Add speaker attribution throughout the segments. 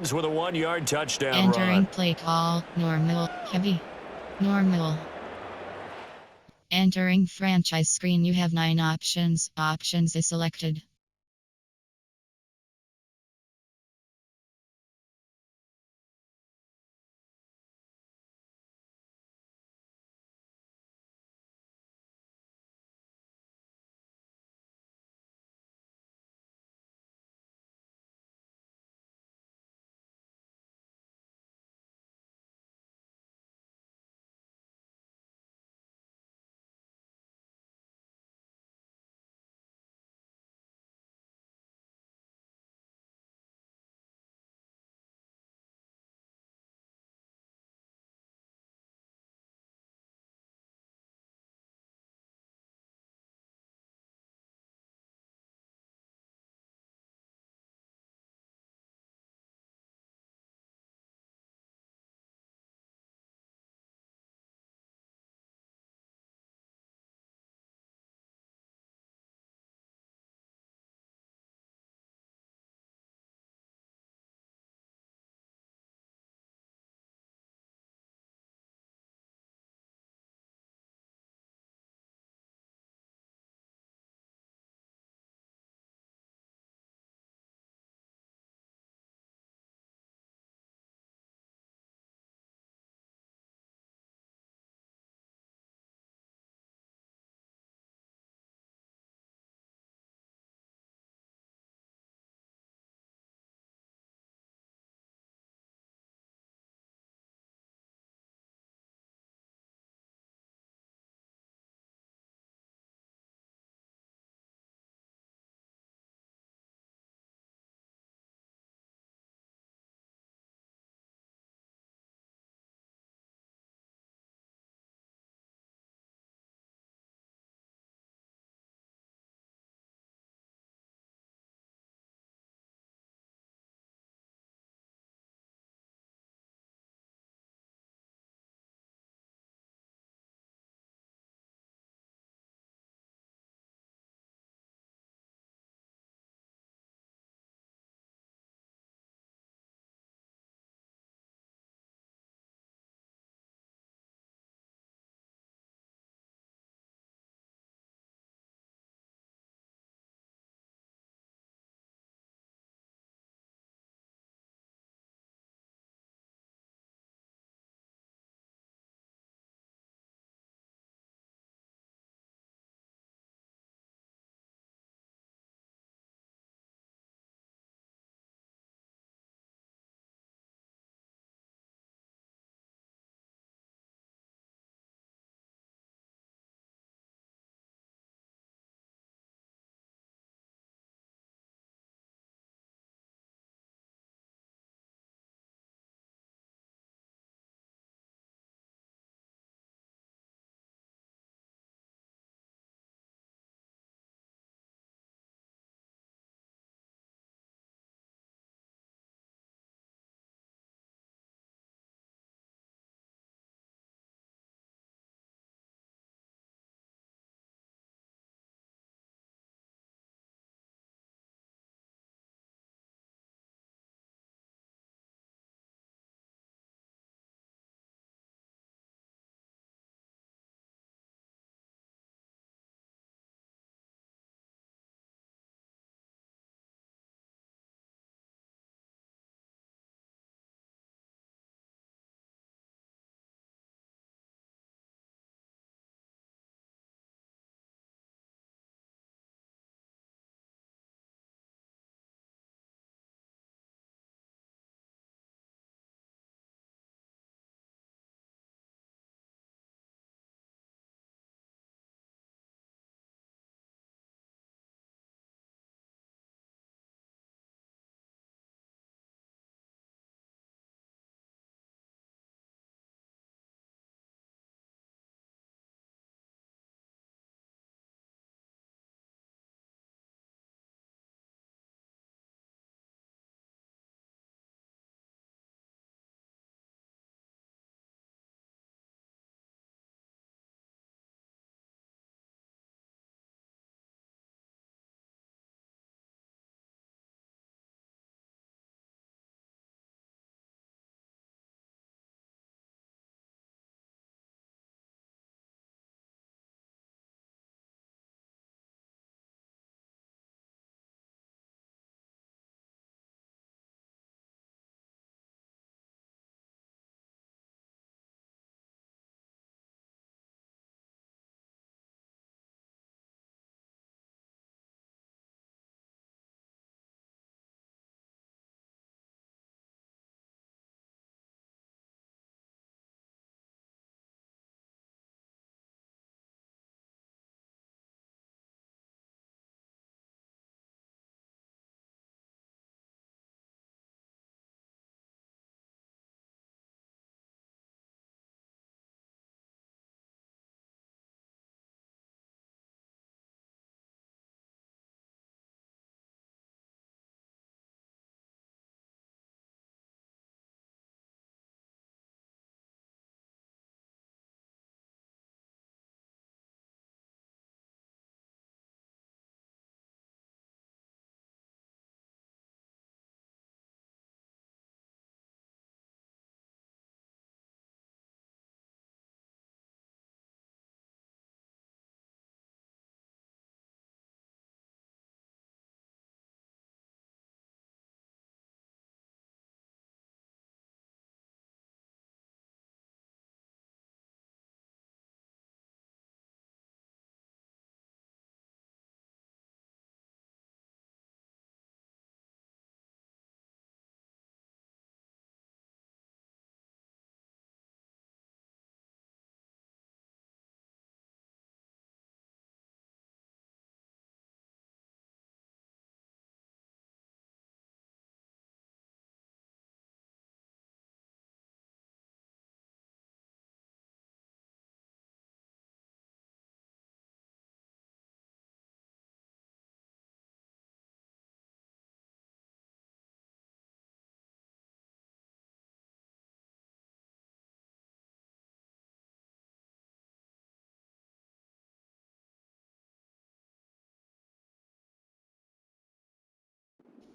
Speaker 1: with a 1-yard touchdown
Speaker 2: Entering
Speaker 1: run.
Speaker 2: play call, normal, heavy, normal. Entering franchise screen, you have 9 options. Options is selected.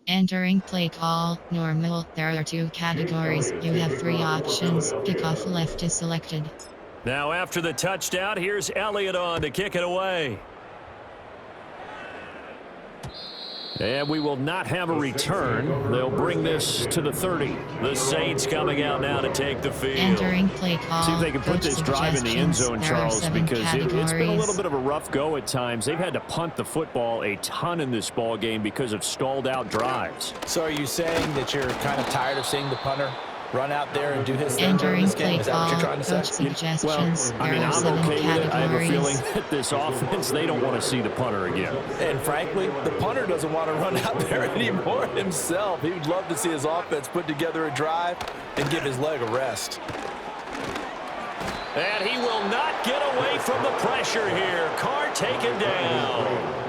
Speaker 2: Entering play call, normal. There are 2 categories. You have 3 options. Kickoff left is selected.
Speaker 1: Now after the touchdown, here's Elliott on to kick it away. And we will not have a return. They'll bring this to the 30. The Saints coming out now to take the field.
Speaker 2: Entering play call.
Speaker 3: See if they can put this drive in the end zone, Charles, because it's been a little bit of a rough go at times. They've had to punt the football a ton in this ball game because of stalled out drives.
Speaker 4: So are you saying that you're kind of tired of seeing the punter run out there and do his thing during this game? Is that what you're trying to say?
Speaker 3: Well, I mean, I'm okay with it. I have a feeling that this offense, they don't want to see the punter again.
Speaker 4: And frankly, the punter doesn't want to run out there anymore himself. He would love to see his offense put together a drive and give his leg a rest.
Speaker 1: And he will not get away from the pressure here. Carr taken down.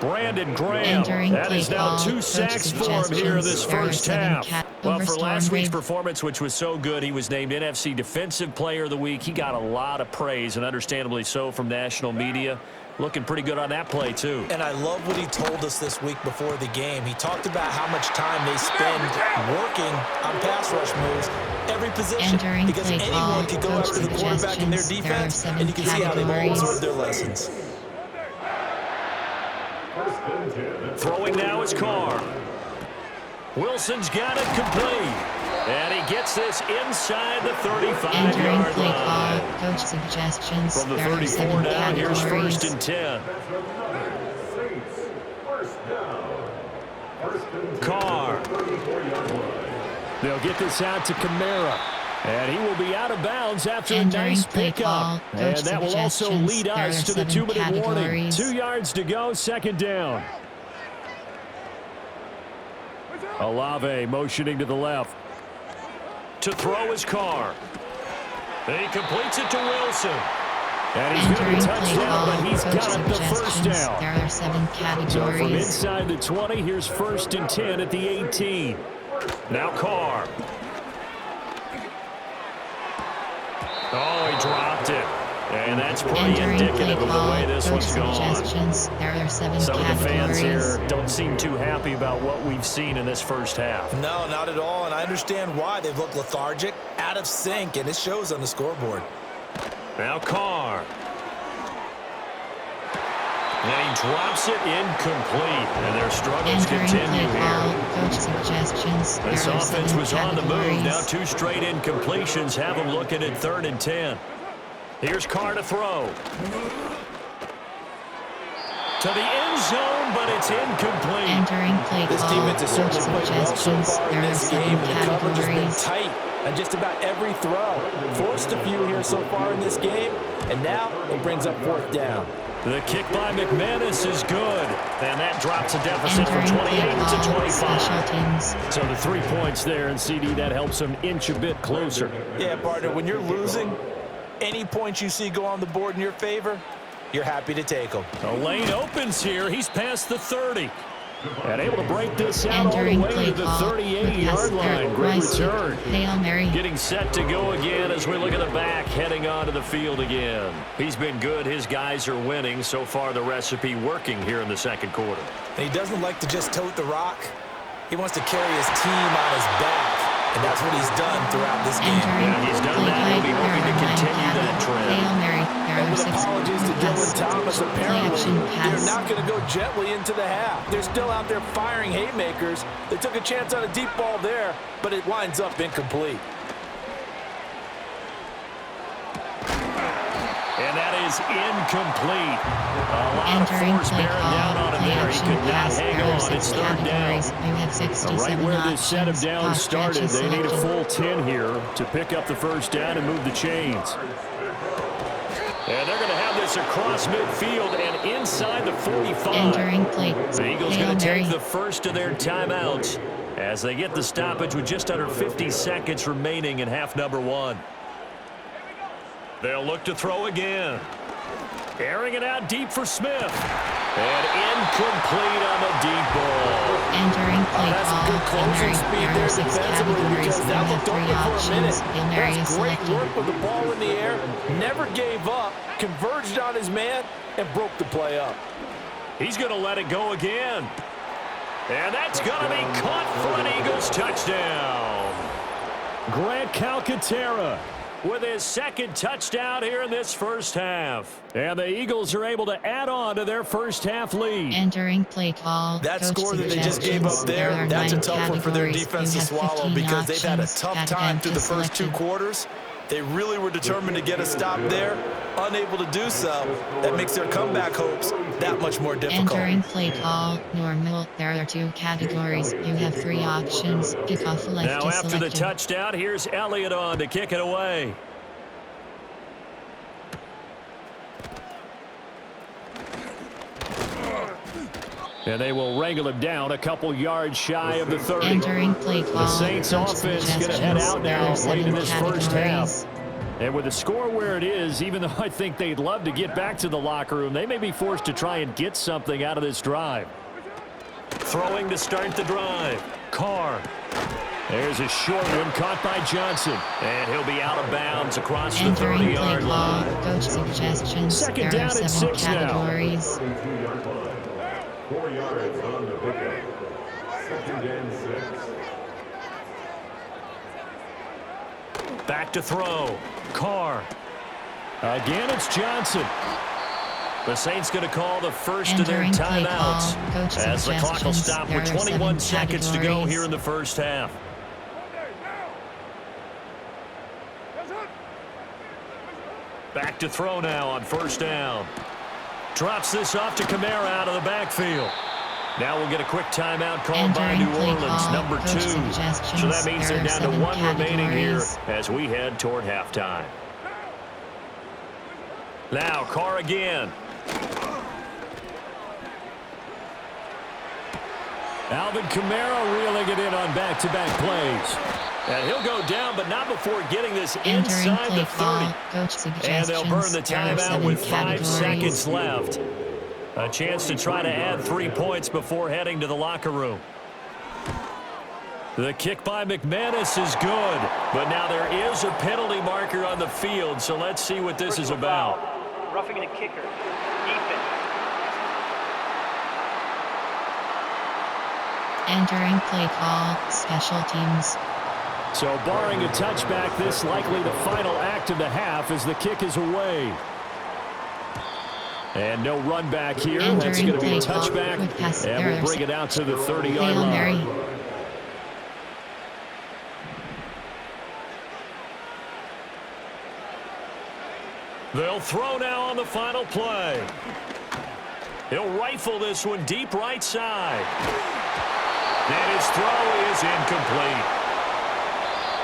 Speaker 1: Brandon Graham, that is now 2 sacks for him here in this first half. Well, for last week's performance, which was so good, he was named NFC Defensive Player of the Week. He got a lot of praise, and understandably so, from national media. Looking pretty good on that play, too.
Speaker 4: And I love what he told us this week before the game. He talked about how much time they spend working on pass rush moves, every position, because anyone can go after the quarterback in their defense, and you can see how they've all absorbed their lessons.
Speaker 1: Throwing now is Carr. Wilson's got it complete. And he gets this inside the 35-yard line.
Speaker 2: Coach suggestions.
Speaker 1: From the 34 now, here's 1st and 10. Carr.
Speaker 3: They'll get this out to Kamara. And he will be out of bounds after a nice pickup. And that will also lead us to the 2-minute warning. 2 yards to go, 2nd down. Olave motioning to the left.
Speaker 1: To throw his Carr. He completes it to Wilson.
Speaker 3: And he's going to be touchdown, but he's got the first down.
Speaker 2: There are 7 categories.
Speaker 3: So from inside the 20, here's 1st and 10 at the 18.
Speaker 1: Now Carr. Oh, he dropped it. And that's pretty indicative of the way this one's gone.
Speaker 2: There are 7
Speaker 1: Some of the fans
Speaker 2: categories.
Speaker 1: here don't seem too happy about what we've seen in this first half.
Speaker 4: No, not at all, and I understand why. They've looked lethargic, out of sync, and it shows on the scoreboard.
Speaker 1: Now Carr. And he drops it incomplete. And their struggles continue here.
Speaker 2: Coach suggestions.
Speaker 1: This offense was on the move. Now 2 straight incompletions have them looking at 3rd and 10. Here's Carr to throw. To the end zone, but it's incomplete.
Speaker 2: Entering play
Speaker 4: This defense has certainly played well so far in this game, and the coverage has been tight on just about every throw. Forced a few here so far in this game, and now it brings up 4th down.
Speaker 1: The kick by McManus is good, and that drops a deficit from 28 to 25. So the 3 points there, and CD, that helps them inch a bit closer.
Speaker 4: Yeah, partner, when you're losing, any points you see go on the board in your favor, you're happy to take them.
Speaker 1: The lane opens here. He's past the 30. And able to break this out all the way to the 38-yard line. Great return.
Speaker 2: Hail Mary.
Speaker 1: Getting set to go again as we look at the back, heading onto the field again. He's been good. His guys are winning. So far, the recipe working here in the 2nd quarter.
Speaker 4: And he doesn't like to just tote the rock. He wants to carry his team on his back. And that's what he's done throughout this game.
Speaker 1: Yeah, he's done that. He'll be hoping to continue that trend.
Speaker 2: Hail Mary.
Speaker 4: And with apologies to Dylan Thomas, apparently they're not going to go gently into the half. They're still out there firing haymakers. They took a chance on a deep ball there, but it winds up incomplete.
Speaker 1: And that is incomplete. A lot of force bearing down on him there. He could not hang on. It's 3rd down.
Speaker 3: Right where this set of downs started, they need a full 10 here to pick up the 1st down and move the chains.
Speaker 1: And they're going to have this across midfield and inside the 45. The Eagles going to take the first of their timeouts as they get the stoppage with just under 50 seconds remaining in half number 1. They'll look to throw again. Airing it out deep for Smith. And incomplete on the deep ball.
Speaker 2: Entering play
Speaker 4: That's some good closing speed there defensively, because that looked open for a minute. That's great work with the ball in the air. Never gave up. Converged on his man and broke the play up.
Speaker 1: He's going to let it go again. And that's going to be caught for an Eagles touchdown.
Speaker 3: Grant Calcaterra
Speaker 1: with his second touchdown here in this first half. And the Eagles are able to add on to their first half lead.
Speaker 2: Entering play call.
Speaker 4: That score that they just gave up there, that's a tough one for their defense to swallow because they've had a tough time through the first 2 quarters. They really were determined to get a stop there. Unable to do so, that makes their comeback hopes that much more difficult.
Speaker 2: Entering play call, normal. There are 2 categories. You have 3 options. Kickoff left
Speaker 1: now
Speaker 2: is
Speaker 1: after
Speaker 2: selected.
Speaker 1: the touchdown, here's Elliott on to kick it away. And they will wrangle him down a couple yards shy of the 30.
Speaker 2: Entering play call.
Speaker 1: The Saints offense going to head out now late in this first half. And with the score where it is, even though I think they'd love to get back to the locker room, they may be forced to try and get something out of this drive. Throwing to start the drive. Carr. There's a short one caught by Johnson. And he'll be out of bounds across the 30-yard line.
Speaker 2: Coach suggestions.
Speaker 1: Second
Speaker 2: there
Speaker 1: down
Speaker 2: are
Speaker 1: and
Speaker 2: 7
Speaker 1: 6
Speaker 2: categories.
Speaker 5: now. 4 yards on the pickup. 2nd and 6.
Speaker 1: Back to throw. Carr. Again, it's Johnson. The Saints going to call the first of their timeouts as the clock will stop with 21 seconds to go here in the first half. Back to throw now on first down. Drops this off to Kamara out of the backfield. Now we'll get a quick timeout called by New Orleans, number 2. So that means they're down to 1 remaining here as we head toward halftime. Now Carr again. Alvin Kamara reeling it in on back-to-back plays. And he'll go down, but not before getting this inside the 30. And they'll burn the timeout with 5 seconds left. A chance to try to add 3 points before heading to the locker room. The kick by McManus is good, but now there is a penalty marker on the field, so let's see what this is about.
Speaker 6: Roughing the kicker. Defense.
Speaker 2: Entering play call, special teams.
Speaker 3: So barring a touchback, this likely the final act of the half as the kick is away. And no run back here. That's going to be a touchback. And we'll bring it out to the 30-yard line.
Speaker 1: They'll throw now on the final play. He'll rifle this one deep right side. And his throw is incomplete.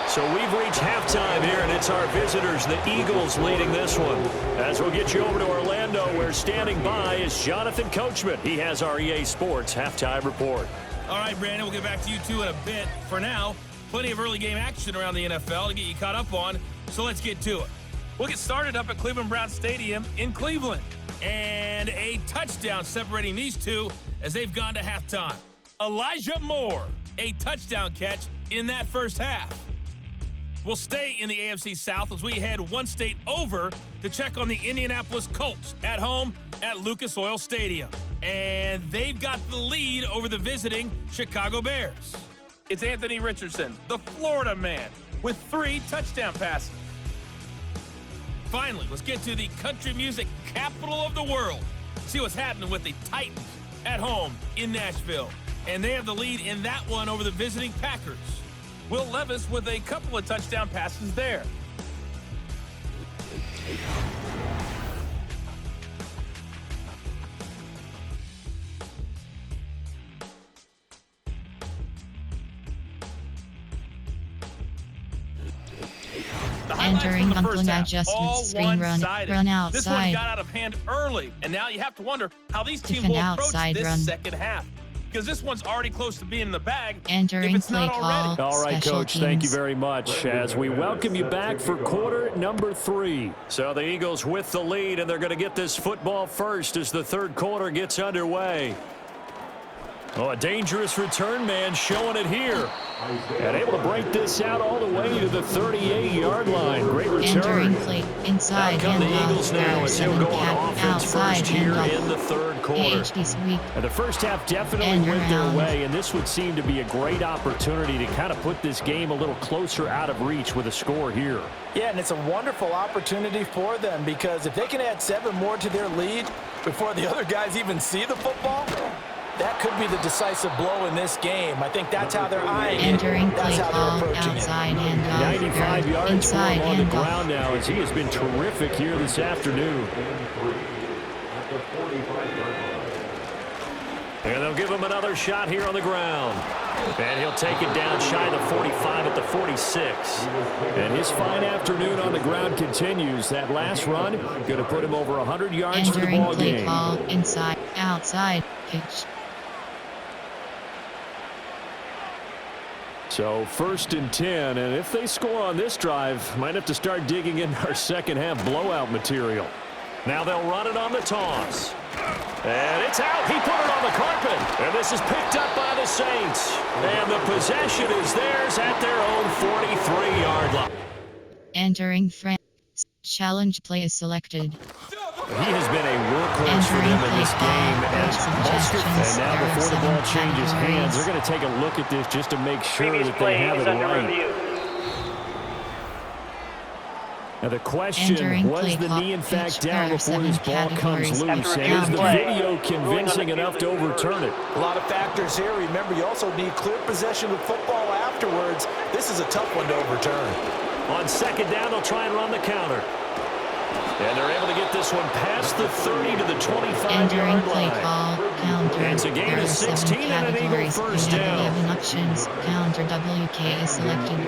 Speaker 1: So we've reached halftime here, and it's our visitors, the Eagles, leading this one. As we'll get you over to Orlando, where standing by is Jonathan Coachman. He has our EA Sports halftime report.
Speaker 7: All right, Brandon, we'll get back to you two in a bit. For now, plenty of early game action around the NFL to get you caught up on, so let's get to it. We'll get started up at Cleveland Browns Stadium in Cleveland. And a touchdown separating these two as they've gone to halftime. Elijah Moore, a touchdown catch in that first half. We'll stay in the AFC South as we head one state over to check on the Indianapolis Colts at home at Lucas Oil Stadium. And they've got the lead over the visiting Chicago Bears. It's Anthony Richardson, the Florida man, with 3 touchdown passes. Finally, let's get to the country music capital of the world. See what's happening with the Titans at home in Nashville. And they have the lead in that one over the visiting Packers. Will Levis with a couple of touchdown passes there.
Speaker 2: Entering Uncle adjustment screen run outside.
Speaker 7: This one got out of hand early, and now you have to wonder how these teams will approach this second half. Because this one's already close to being in the bag.
Speaker 2: Entering
Speaker 7: if it's
Speaker 2: play
Speaker 7: not
Speaker 2: call.
Speaker 7: already.
Speaker 3: All right, Coach, thank you very much as we welcome you back for quarter number 3.
Speaker 1: So the Eagles with the lead, and they're going to get this football first as the third quarter gets underway.
Speaker 3: Oh, a dangerous return man showing it here. And able to break this out all the way to the 38-yard line. Great return.
Speaker 2: Inside
Speaker 3: out come the Eagles now as he'll go on offense first here in the third quarter. And the first half definitely went their way, and this would seem to be a great opportunity to kind of put this game a little closer out of reach with a score here.
Speaker 4: Yeah, and it's a wonderful opportunity for them because if they can add 7 more to their lead before the other guys even see the football, that could be the decisive blow in this game. I think that's how they're eyeing it. That's how they're approaching it.
Speaker 3: 95 yards for him on the ground now as he has been terrific here this afternoon. And they'll give him another shot here on the ground. And he'll take it down shy of the 45 at the 46. And his fine afternoon on the ground continues. That last run going to put him over 100 yards for the ball game.
Speaker 2: Ball inside, outside, pitch.
Speaker 3: So 1st and 10, and if they score on this drive, might have to start digging in our second half blowout material. Now they'll run it on the toss. And it's out. He put it on the carpet. And this is picked up by the Saints. And the possession is theirs at their own 43-yard line.
Speaker 2: Entering France. Challenge play is selected.
Speaker 3: He has been a workhorse for them in this game. And now before the ball changes hands, they're going to take a look at this just to make sure that they have it right. Now the question, was the knee in fact down before this ball comes loose? And is the video convincing enough to overturn it?
Speaker 4: A lot of factors here. Remember, you also need clear possession of football afterwards. This is a tough one to overturn.
Speaker 3: On 2nd down, they'll try and run the counter. And they're able to get this one past the 30 to the 25-yard line. And it's a gain of 16 and an Eagle first down.
Speaker 2: 11 options. Counter WK is selected.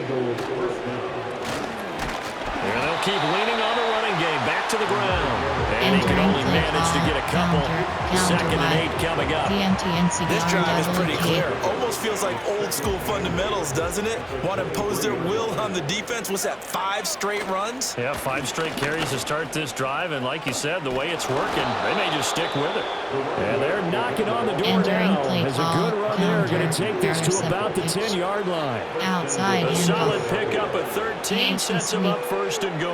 Speaker 3: And they'll keep leaning on the running game. Back to the ground. And he can only manage to get a couple. 2nd and 8 coming up.
Speaker 4: This drive is pretty clear. Almost feels like old school fundamentals, doesn't it? Want to impose their will on the defense. What's that, 5 straight runs?
Speaker 3: Yeah, 5 straight carries to start this drive. And like you said, the way it's working, they may just stick with it. And they're knocking on the door now. As a good run there, going to take this to about the 10-yard line.
Speaker 2: Outside.
Speaker 3: A solid pickup at 13 sets him up 1st and goal.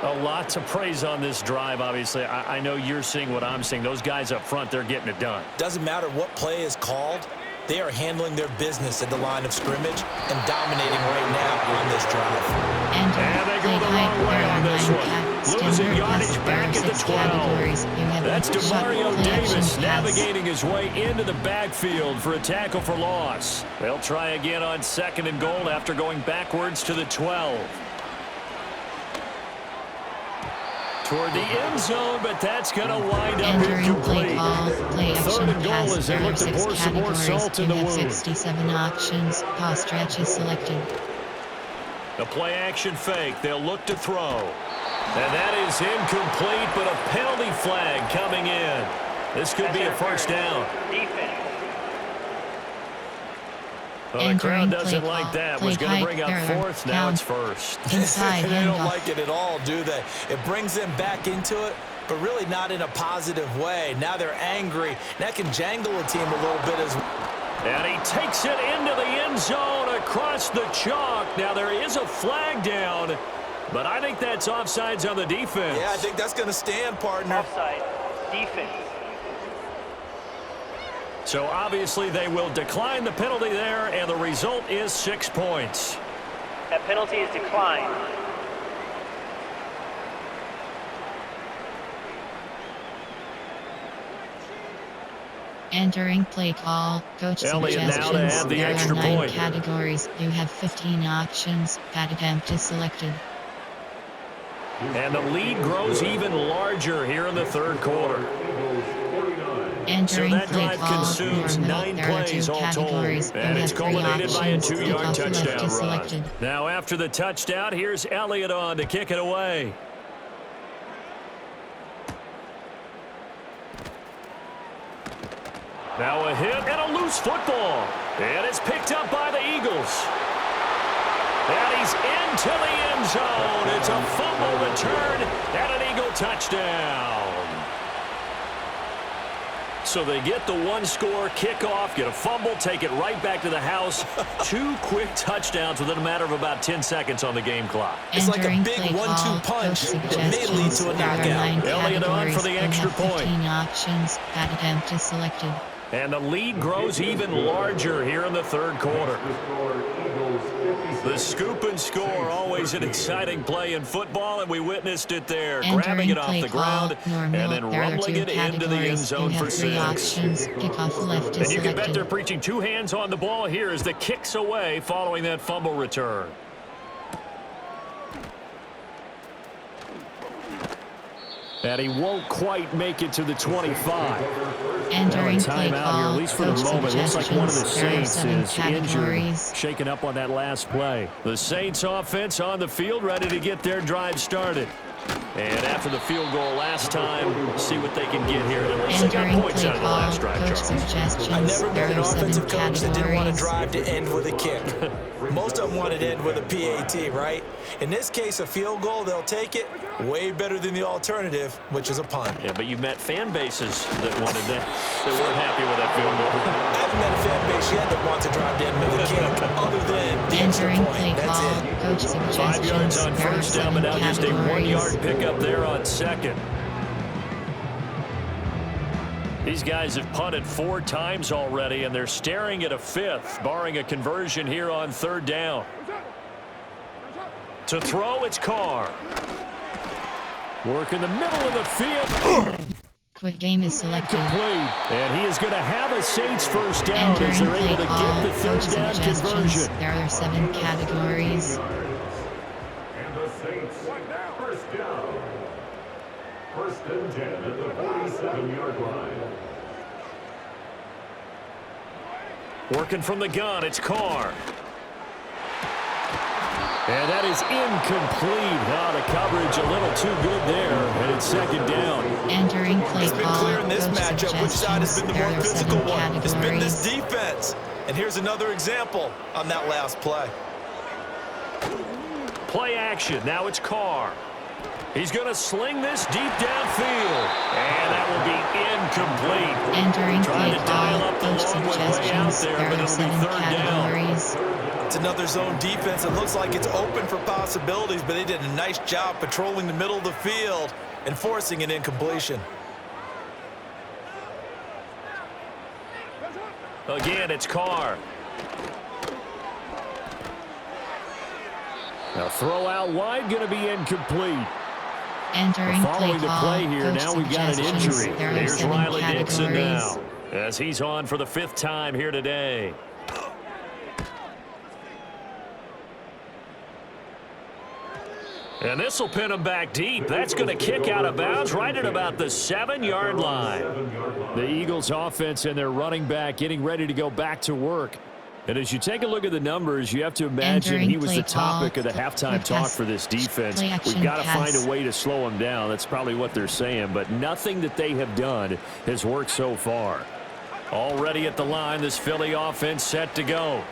Speaker 3: A lot to praise on this drive, obviously. I know you're seeing what I'm seeing. Those guys up front, they're getting it done.
Speaker 4: Doesn't matter what play is called. They are handling their business at the line of scrimmage and dominating right now on this drive.
Speaker 3: And they go the wrong way on this one. Losing yardage back at the 12. That's DeMario Davis navigating his way into the backfield for a tackle for loss. They'll try again on 2nd and goal after going backwards to the 12. Toward the end zone, but that's going to wind up incomplete. 3rd and goal as they look to pour some more salt in the wound.
Speaker 2: 67 options. Pass stretch is selected.
Speaker 3: The play action fake. They'll look to throw. And that is incomplete, but a penalty flag coming in. This could be a 1st down.
Speaker 6: Defense.
Speaker 3: Well, the crowd doesn't like that. Was going to bring up 4th. Now it's 1st.
Speaker 4: They don't like it at all, do they? It brings them back into it, but really not in a positive way. Now they're angry. That can jangle a team a little bit as well.
Speaker 3: And he takes it into the end zone across the chalk. Now there is a flag down, but I think that's offsides on the defense.
Speaker 4: Yeah, I think that's going to stand, partner.
Speaker 6: Offside. Defense.
Speaker 3: So obviously they will decline the penalty there, and the result is 6 points.
Speaker 6: That penalty is declined.
Speaker 2: Entering play call. Coach
Speaker 3: Elliott now to add the
Speaker 2: there
Speaker 3: extra
Speaker 2: are 9
Speaker 3: point.
Speaker 2: categories. You have 15 options. Pat attempt is selected.
Speaker 3: And the lead grows even larger here in the 3rd quarter. So that drive consumes 9 plays all told. And it's culminated by a 2-yard touchdown run. Now after the touchdown, here's Elliott on to kick it away. Now a hit and a loose football. And it's picked up by the Eagles. And he's into the end zone. It's a fumble return and an Eagle touchdown. So they get the one-score kickoff, get a fumble, take it right back to the house. 2 quick touchdowns within a matter of about 10 seconds on the game clock.
Speaker 4: It's like a big 1-2 punch that may lead to a knockout.
Speaker 3: Elliott on for the extra point.
Speaker 2: 15 options, empty selected.
Speaker 3: And the lead grows even larger here in the third quarter. The scoop and score, always an exciting play in football, and we witnessed it there. Grabbing it off the ground and then rumbling it into the end zone for 6.
Speaker 2: Kickoff left is
Speaker 3: and you can bet
Speaker 2: selected.
Speaker 3: they're preaching 2 hands on the ball here as the kicks away following that fumble return. And he won't quite make it to the 25.
Speaker 2: Entering play
Speaker 3: timeout
Speaker 2: call,
Speaker 3: here, at least for the
Speaker 2: coach
Speaker 3: moment. Looks like one of the
Speaker 2: suggestions,
Speaker 3: Saints is
Speaker 2: categories.
Speaker 3: injured, shaken up on that last play. The Saints offense on the field, ready to get their drive started. And after the field goal last time, see what they can get here. At least they got
Speaker 2: Entering
Speaker 3: points
Speaker 2: play
Speaker 3: out of the
Speaker 2: call,
Speaker 3: last drive,
Speaker 2: coach
Speaker 3: Charles.
Speaker 2: suggestions.
Speaker 4: I never met an offensive coach that didn't want a
Speaker 2: categories.
Speaker 4: drive to end with a kick. Most of them want it to end with a PAT, right? In this case, a field goal, they'll take it. Way better than the alternative, which is a punt.
Speaker 3: Yeah, but you met fan bases that wanted that. They weren't happy with that field goal.
Speaker 4: I haven't met a fan base yet that wants a drive to end with a kick, other than the extra
Speaker 2: Entering
Speaker 4: point.
Speaker 2: play
Speaker 4: That's
Speaker 2: call,
Speaker 4: it.
Speaker 2: coach
Speaker 3: 5 yards
Speaker 2: suggestions.
Speaker 3: on first down, but now just a 1-yard
Speaker 2: categories.
Speaker 3: pickup there on second. These guys have punted 4 times already, and they're staring at a 5th, barring a conversion here on third down. To throw, it's Carr. Work in the middle of the field.
Speaker 2: Quick game is selected.
Speaker 3: Complete. And he is going to have a Saints first down as
Speaker 2: Entering
Speaker 3: they're
Speaker 2: play
Speaker 3: able to
Speaker 2: call,
Speaker 3: get the
Speaker 2: coach
Speaker 3: third down
Speaker 2: suggestions.
Speaker 3: conversion.
Speaker 2: There are 7 categories.
Speaker 5: And the Saints, first down. First and 10 at the 47-yard line.
Speaker 3: Working from the gun, it's Carr. And that is incomplete. Now the coverage a little too good there, and it's second down.
Speaker 2: Entering play
Speaker 4: It's been
Speaker 2: call,
Speaker 4: clear in this
Speaker 2: coach
Speaker 4: matchup which side has been the more
Speaker 2: suggestions.
Speaker 4: physical
Speaker 2: There are
Speaker 4: one.
Speaker 2: 7
Speaker 4: It's been this
Speaker 2: categories.
Speaker 4: defense. And here's another example on that last play.
Speaker 3: Play action. Now it's Carr. He's going to sling this deep downfield. And that will be incomplete.
Speaker 2: Entering
Speaker 3: Trying
Speaker 2: play
Speaker 3: to dial
Speaker 2: call,
Speaker 3: up the
Speaker 2: coach
Speaker 3: long way out
Speaker 2: suggestions.
Speaker 3: there,
Speaker 2: There
Speaker 3: but
Speaker 2: are
Speaker 3: it'll be
Speaker 2: 7
Speaker 3: third down.
Speaker 2: categories.
Speaker 4: It's another zone defense. It looks like it's open for possibilities, but they did a nice job patrolling the middle of the field and forcing an incompletion.
Speaker 3: Again, it's Carr. Now throw out wide, going to be incomplete.
Speaker 2: Entering
Speaker 3: Following
Speaker 2: play
Speaker 3: the
Speaker 2: call,
Speaker 3: play here,
Speaker 2: coach
Speaker 3: now we've got an
Speaker 2: suggestions.
Speaker 3: injury.
Speaker 2: There are
Speaker 3: Here's
Speaker 2: 7
Speaker 3: Riley Dixon
Speaker 2: categories.
Speaker 3: now, as he's on for the 5th time here today. And this will pin him back deep. That's going to kick out of bounds right at about the 7-yard line. The Eagles offense and their running back getting ready to go back to work. And as you take a look at the numbers, you have to imagine
Speaker 2: Entering
Speaker 3: he was the
Speaker 2: play call,
Speaker 3: topic of the halftime talk for this defense.
Speaker 2: play action
Speaker 3: We've got to find
Speaker 2: pass.
Speaker 3: a way to slow him down. That's probably what they're saying. But nothing that they have done has worked so far. Already at the line, this Philly offense set to go.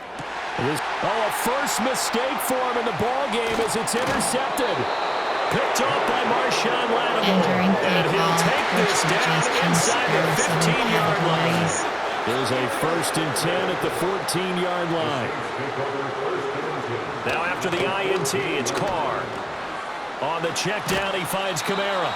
Speaker 3: A first mistake for him in the ball game as it's intercepted. Picked off by Marshawn
Speaker 2: Entering
Speaker 3: Lattimore.
Speaker 2: play
Speaker 3: And he'll
Speaker 2: call,
Speaker 3: take
Speaker 2: coach
Speaker 3: this down
Speaker 2: suggestions.
Speaker 3: inside
Speaker 2: There are
Speaker 3: the
Speaker 2: 7
Speaker 3: 15-yard line.
Speaker 2: categories.
Speaker 3: There's a 1st and 10 at the 14-yard line. Now after the INT, it's Carr. On the check down, he finds Kamara.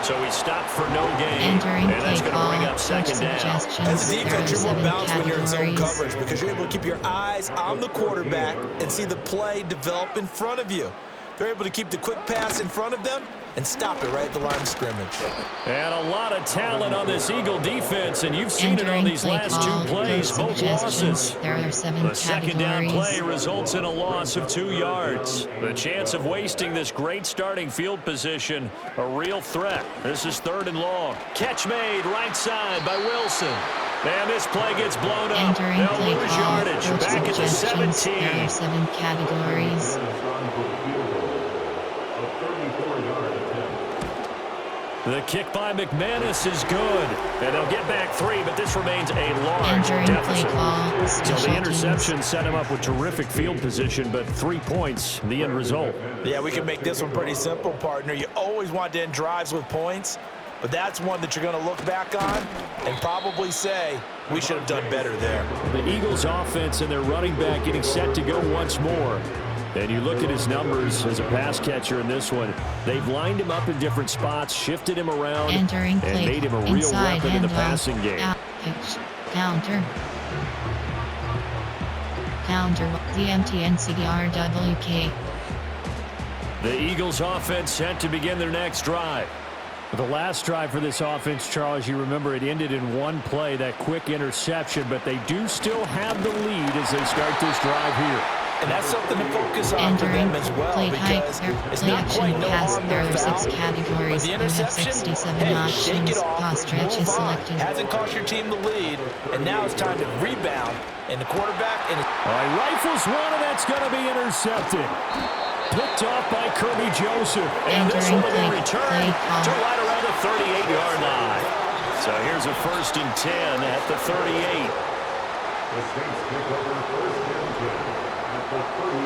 Speaker 3: So he stopped for no gain.
Speaker 2: Entering
Speaker 3: And that's
Speaker 2: play
Speaker 3: going to bring
Speaker 2: call,
Speaker 3: up
Speaker 2: coach
Speaker 3: second down.
Speaker 2: suggestions.
Speaker 4: As a
Speaker 2: There are
Speaker 4: defense, you're more
Speaker 2: 7
Speaker 4: balanced when you're in zone
Speaker 2: categories.
Speaker 4: coverage because you're able to keep your eyes on the quarterback and see the play develop in front of you. They're able to keep the quick pass in front of them and stop it right at the line of scrimmage.
Speaker 3: And a lot of talent on this Eagle defense, and you've seen it on
Speaker 2: Entering
Speaker 3: these
Speaker 2: play
Speaker 3: last
Speaker 2: call,
Speaker 3: 2 plays,
Speaker 2: coach
Speaker 3: both
Speaker 2: suggestions.
Speaker 3: losses.
Speaker 2: There are 7
Speaker 3: The second down play
Speaker 2: categories.
Speaker 3: results in a loss of 2 yards. The chance of wasting this great starting field position, a real threat. This is 3rd and long. Catch made right side by Wilson. And this play gets blown up.
Speaker 2: Entering
Speaker 3: They'll
Speaker 2: play
Speaker 3: lose
Speaker 2: call,
Speaker 3: yardage
Speaker 2: coach
Speaker 3: back at the
Speaker 2: suggestions.
Speaker 3: 17.
Speaker 2: There are 7 categories.
Speaker 3: The kick by McManus is good. And they'll get back 3, but this remains a large
Speaker 2: Entering play
Speaker 3: deficit.
Speaker 2: call,
Speaker 3: So
Speaker 2: special
Speaker 3: the
Speaker 2: teams.
Speaker 3: interception set him up with terrific field position, but 3 points, the end result.
Speaker 4: Yeah, we can make this one pretty simple, partner. You always want to end drives with points, but but that's one that you're going to look back on and probably say, we should have done better there.
Speaker 3: The Eagles offense and their running back getting set to go once more. And you look at his numbers as a pass catcher in this one. They've lined him up in different spots, shifted him around, and made him a real weapon in the passing game.
Speaker 2: Counter. The MTNCDRWK.
Speaker 3: The Eagles offense set to begin their next drive. The last drive for this offense, Charles, you remember it ended in one play, that quick interception, but they do still have the lead as they start this drive here.
Speaker 4: And that's something to focus on for them as well, because it's not quite no harm, no foul. But the interception, hey, shake it off, move on. Hasn't cost your team the lead, and now it's time to rebound. And the quarterback...
Speaker 3: All right, rifles one, and that's going to be intercepted. Picked off by Kirby Joseph. And this one will be returned to right around the 38-yard line. So here's a 1st and 10 at the 38.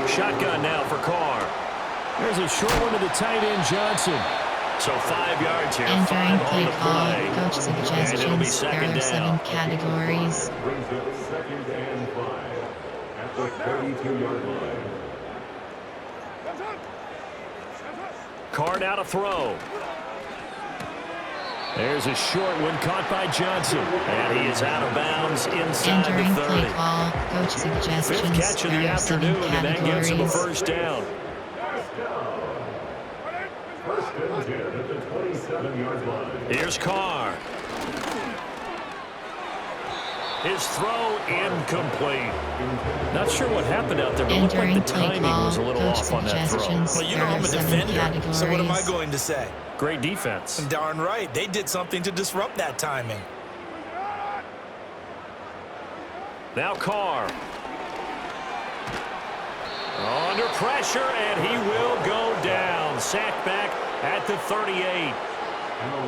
Speaker 3: Shotgun now for Carr. There's a short one to the tight end, Johnson. So 5 yards here, 5 on the play.
Speaker 2: Coach suggestions.
Speaker 3: And it'll be second
Speaker 2: There are 7
Speaker 3: down.
Speaker 2: categories.
Speaker 5: Brings up 2nd and 5 at the 32-yard line.
Speaker 3: Carr now to throw. There's a short one caught by Johnson. And he is out of bounds inside
Speaker 2: Entering
Speaker 3: the 30.
Speaker 2: play call. Coach suggestions.
Speaker 3: 5th catch of the
Speaker 2: There are 7
Speaker 3: afternoon, and that gives him a
Speaker 2: categories.
Speaker 3: 1st down.
Speaker 5: 1st and 10 at the 27-yard line.
Speaker 3: Here's Carr. His throw incomplete. Not sure what happened out there, but it looked like the timing was a little off on that throw.
Speaker 4: Well, you know I'm a defender, so what am I going to say?
Speaker 3: Great defense.
Speaker 4: Darn right. They did something to disrupt that timing.
Speaker 3: Now Carr. Under pressure, and he will go down. Sacked back at the 38.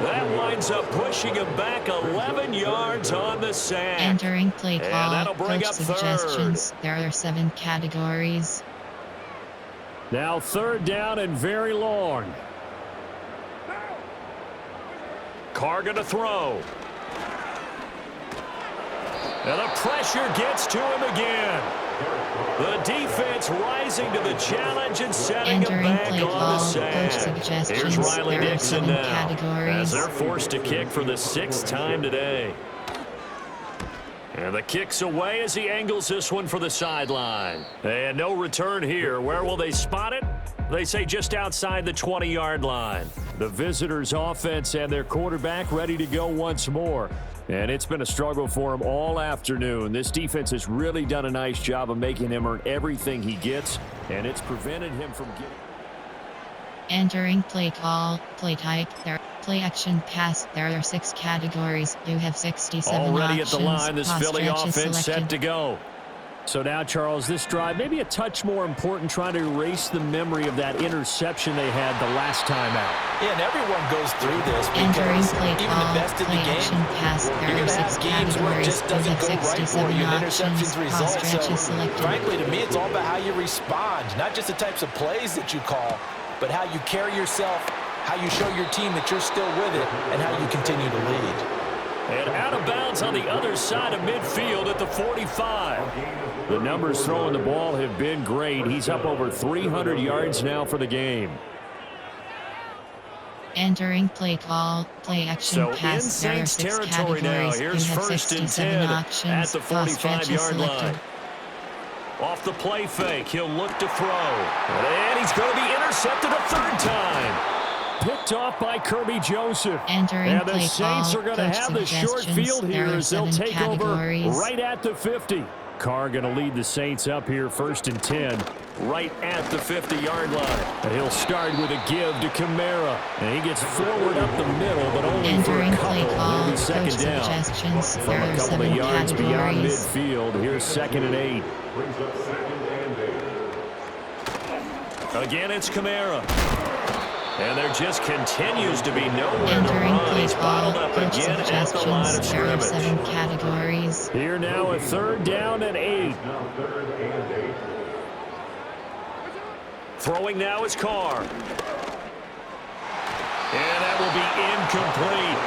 Speaker 3: That winds up pushing him back 11 yards on the sack.
Speaker 2: Entering play call.
Speaker 3: And that'll bring
Speaker 2: Coach
Speaker 3: up
Speaker 2: suggestions.
Speaker 3: 3rd.
Speaker 2: There are 7 categories.
Speaker 3: Now 3rd down and very long. Carr going to throw. And the pressure gets to him again. The defense rising to the challenge and setting him back on the sack. Here's Riley Dixon now as they're forced to kick for the 6th time today. And the kick's away as he angles this one for the sideline. And no return here. Where will they spot it? They say just outside the 20-yard line. The visitors' offense and their quarterback ready to go once more. And it's been a struggle for him all afternoon. This defense has really done a nice job of making him earn everything he gets, and it's prevented him from getting...
Speaker 2: Entering play call. Play type. There. Play action pass. There are 6 categories. You have 67
Speaker 3: already
Speaker 2: options.
Speaker 3: at the line, this
Speaker 2: Pass
Speaker 3: Philly
Speaker 2: stretch is
Speaker 3: offense set
Speaker 2: selected.
Speaker 3: to go. So now, Charles, this drive maybe a touch more important, trying to erase the memory of that interception they had the last time out.
Speaker 4: Yeah, and everyone goes through this
Speaker 2: Entering
Speaker 4: because
Speaker 2: play
Speaker 4: even
Speaker 2: call.
Speaker 4: the best in the
Speaker 2: Play
Speaker 4: game,
Speaker 2: action pass.
Speaker 4: you're
Speaker 2: There
Speaker 4: going
Speaker 2: are
Speaker 4: to
Speaker 2: 6
Speaker 4: have games where it
Speaker 2: categories.
Speaker 4: just
Speaker 2: You
Speaker 4: doesn't
Speaker 2: have
Speaker 4: go right for
Speaker 2: 67
Speaker 4: you, and
Speaker 2: options.
Speaker 4: interceptions
Speaker 2: Pass
Speaker 4: result.
Speaker 2: stretch
Speaker 4: So,
Speaker 2: is selected.
Speaker 4: frankly, to me, it's all about how you respond, not just the types of plays that you call, but how you carry yourself, how you show your team that you're still with it, and how you continue to lead.
Speaker 3: And out of bounds on the other side of midfield at the 45. The numbers throwing the ball have been great. He's up over 300 yards now for the game.
Speaker 2: Entering play call. Play action
Speaker 3: So
Speaker 2: pass.
Speaker 3: in
Speaker 2: There are
Speaker 3: Saints
Speaker 2: 6
Speaker 3: territory now.
Speaker 2: categories.
Speaker 3: Here's
Speaker 2: You have
Speaker 3: 1st and
Speaker 2: 67
Speaker 3: 10
Speaker 2: options.
Speaker 3: at the
Speaker 2: Pass stretch is
Speaker 3: 45-yard line.
Speaker 2: selected.
Speaker 3: Off the play fake, he'll look to throw. And he's going to be intercepted a 3rd time. Picked off by Kirby Joseph.
Speaker 2: Entering
Speaker 3: And the
Speaker 2: play
Speaker 3: Saints
Speaker 2: call.
Speaker 3: are going to
Speaker 2: Coach
Speaker 3: have the short
Speaker 2: suggestions.
Speaker 3: field here
Speaker 2: There are
Speaker 3: as they'll
Speaker 2: 7
Speaker 3: take over
Speaker 2: categories.
Speaker 3: right at the 50. Carr going to lead the Saints up here 1st and 10 right at the 50-yard line. And he'll start with a give to Kamara. And he gets forward up the middle, but only
Speaker 2: Entering
Speaker 3: for a
Speaker 2: play
Speaker 3: couple.
Speaker 2: call.
Speaker 3: It'll be 2nd
Speaker 2: Coach
Speaker 3: down.
Speaker 2: suggestions.
Speaker 3: From
Speaker 2: There
Speaker 3: a
Speaker 2: are
Speaker 3: couple
Speaker 2: 7
Speaker 3: of yards beyond
Speaker 2: categories.
Speaker 3: midfield, here's 2nd and 8.
Speaker 5: Brings up 2nd and 8.
Speaker 3: Again, it's Kamara. And there just continues to be nowhere to
Speaker 2: Entering
Speaker 3: run.
Speaker 2: play
Speaker 3: He's
Speaker 2: call.
Speaker 3: bottled up
Speaker 2: Coach
Speaker 3: again at the line of
Speaker 2: suggestions. There are
Speaker 3: scrimmage.
Speaker 2: 7 categories.
Speaker 3: Here now a 3rd down and 8.
Speaker 5: Now 3rd and 8.
Speaker 3: Throwing now is Carr. And that will to be incomplete.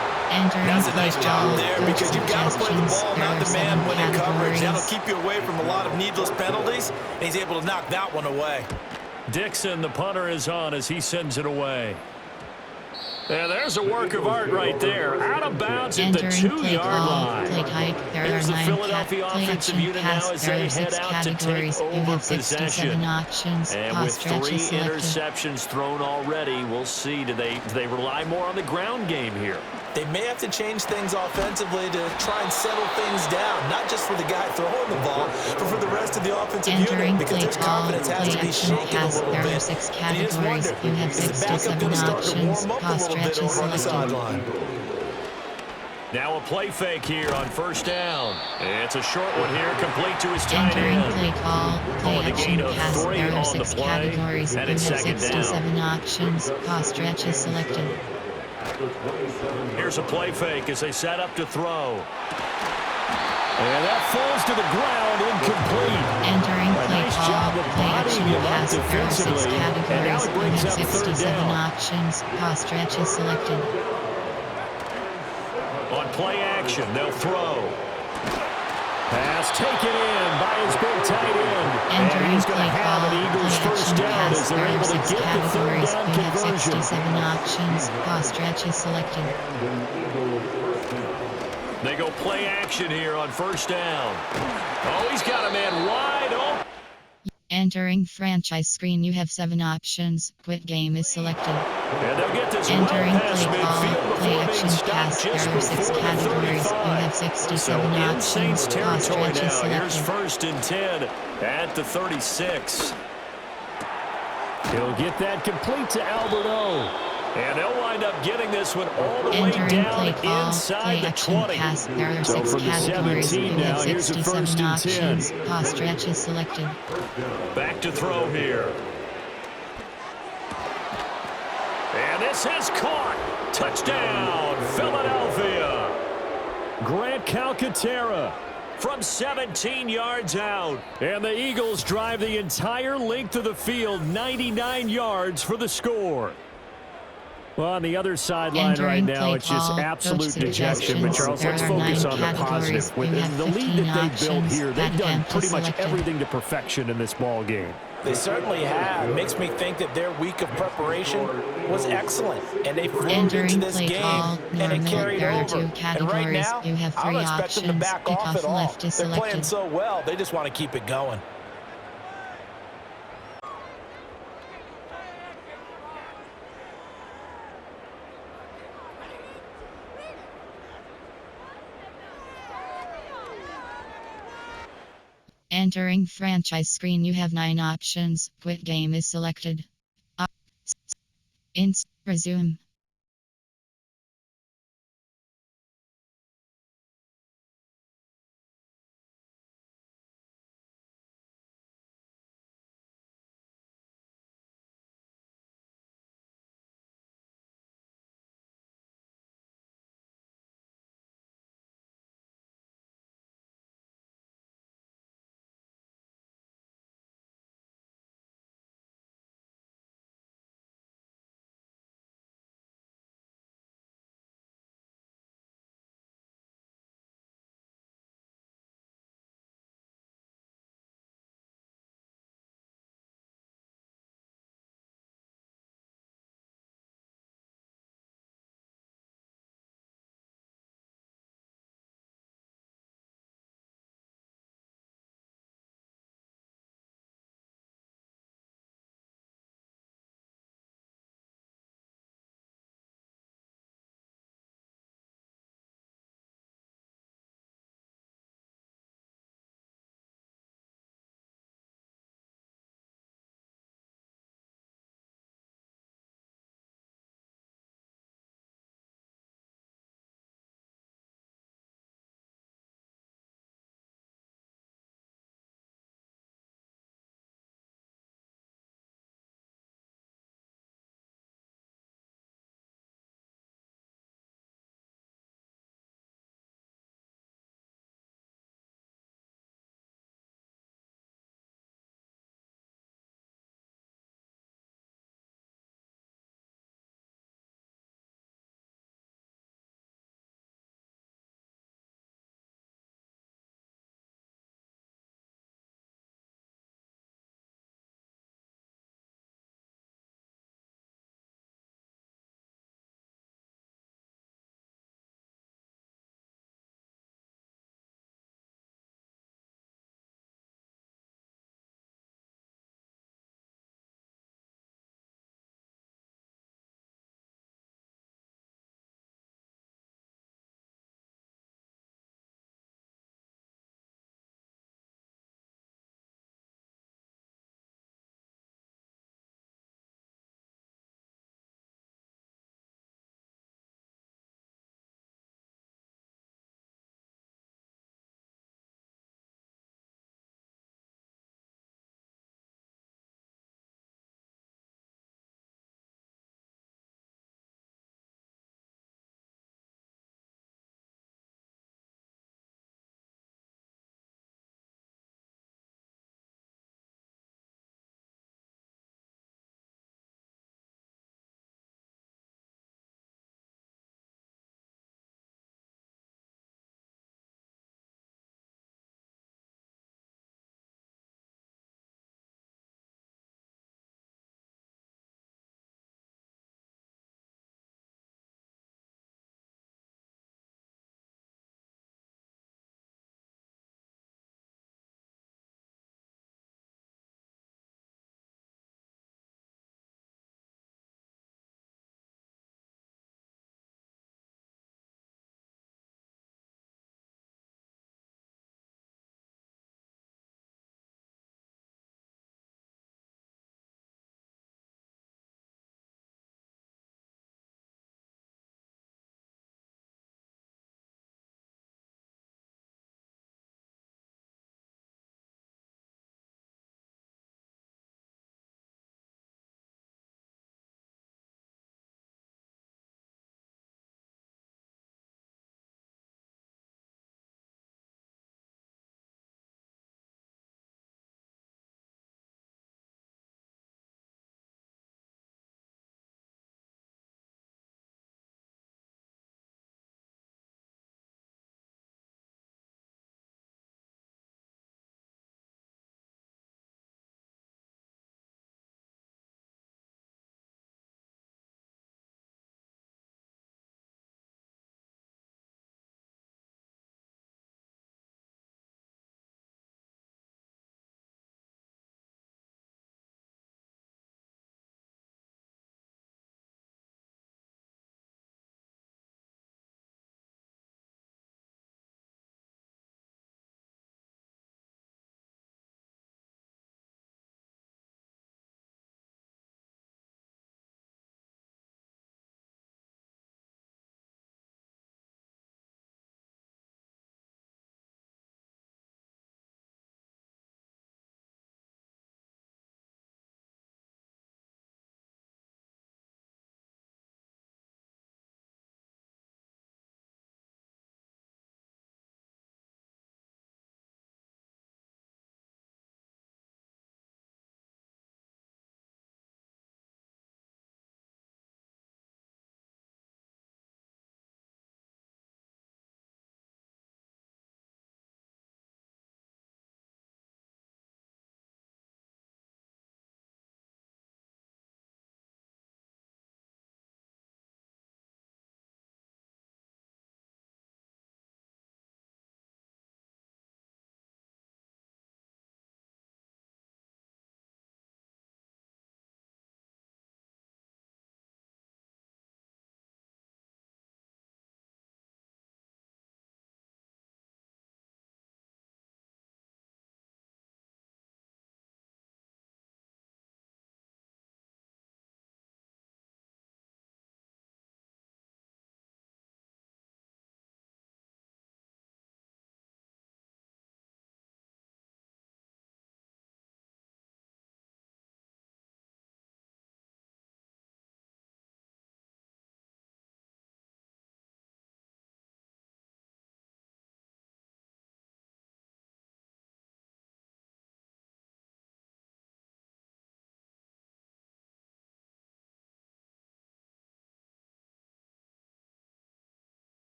Speaker 4: That's a nice job there because you've got to play the ball, not the man-winning coverage. That'll keep you away from a lot of needless penalties, and he's able to knock that one away.
Speaker 3: Dixon, the punter, is on as he sends it away. And there's a work of art right there. Out of bounds at the 2-yard line. Here's the Philadelphia offensive unit now as they head out to take over possession. And with 3 interceptions thrown already, we'll see. Do they rely more on the ground game here?
Speaker 4: They may have to change things offensively to try and settle things down, not just for the guy throwing the ball, but for the rest of the offensive unit, because their confidence has to be shaken a little bit. And you just wonder, is the backup going to start to warm up a little bit over on the sideline?
Speaker 3: Now a play fake here on first down. It's a short one here, complete to his tight end.
Speaker 2: Play call, play action, pass. There are 6 categories. You have 6 to 7 options. Pass stretch is selected.
Speaker 3: Here's a play fake as they set up to throw. And that falls to the ground, incomplete.
Speaker 2: Entering play call, play action, pass. There are 6 categories. You have 6 to 7 options. Pass stretch is selected.
Speaker 3: On play action, they'll throw. Pass taken in by his big tight end. And he's going to have an Eagles first down as they're able to get the third down conversion. You have 6 to 7 options. Pass stretch is selected. They go play action here on first down. Oh, he's got a man wide open.
Speaker 2: Entering franchise screen, you have 7 options. Quit game is selected.
Speaker 3: And they'll get this
Speaker 2: Entering
Speaker 3: well past
Speaker 2: play
Speaker 3: midfield
Speaker 2: call, play
Speaker 3: before
Speaker 2: action,
Speaker 3: being
Speaker 2: pass.
Speaker 3: stopped just
Speaker 2: There are 6
Speaker 3: before the
Speaker 2: categories. You
Speaker 3: 35.
Speaker 2: have 6 to
Speaker 3: So
Speaker 2: 7
Speaker 3: in
Speaker 2: options.
Speaker 3: Saints
Speaker 2: Pass
Speaker 3: territory
Speaker 2: stretch is
Speaker 3: now. Here's
Speaker 2: selected.
Speaker 3: first and 10 at the 36. He'll get that complete to Alberto. And they'll wind up getting this one all the way
Speaker 2: Entering
Speaker 3: down
Speaker 2: play call,
Speaker 3: inside
Speaker 2: play
Speaker 3: the
Speaker 2: action,
Speaker 3: 20.
Speaker 2: pass. There are
Speaker 3: So
Speaker 2: 6
Speaker 3: from the
Speaker 2: categories.
Speaker 3: 17
Speaker 2: You
Speaker 3: now,
Speaker 2: have
Speaker 3: here's
Speaker 2: 6
Speaker 3: a
Speaker 2: to 7
Speaker 3: first and 10.
Speaker 2: options. Pass stretch is selected.
Speaker 3: Back to throw here. And this is caught. Touchdown, Philadelphia. Grant Calcaterra from 17 yards out. And the Eagles drive the entire length of the field, 99 yards for the score. Well, on the other sideline right now, it's just absolute dejection. But, Charles, let's focus on the positive. With the lead that they built here, they've done pretty much everything to perfection in this ball game.
Speaker 4: They certainly have. Makes me think that their week of preparation was excellent. And they flew into this game, and it carried over. And right now, I don't expect them to back off at all. They're playing so well, they just want to keep it going.
Speaker 2: Entering franchise screen, you have 9 options. Quit game is selected. Resume.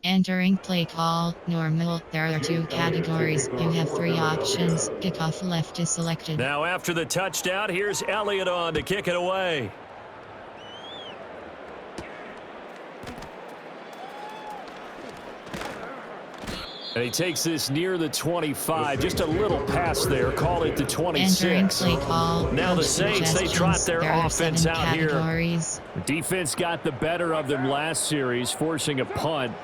Speaker 2: Entering play call, normal. There are 2 categories. You have 3 options. Kickoff left is selected.
Speaker 3: Now after the touchdown, here's Elliott on to kick it away. And he takes this near the 25. Just a little pass there. Call it the 26.
Speaker 2: Entering play call.
Speaker 3: Now the Saints, they trot their offense out
Speaker 2: categories.
Speaker 3: here. The defense got the better of them last series, forcing a punt.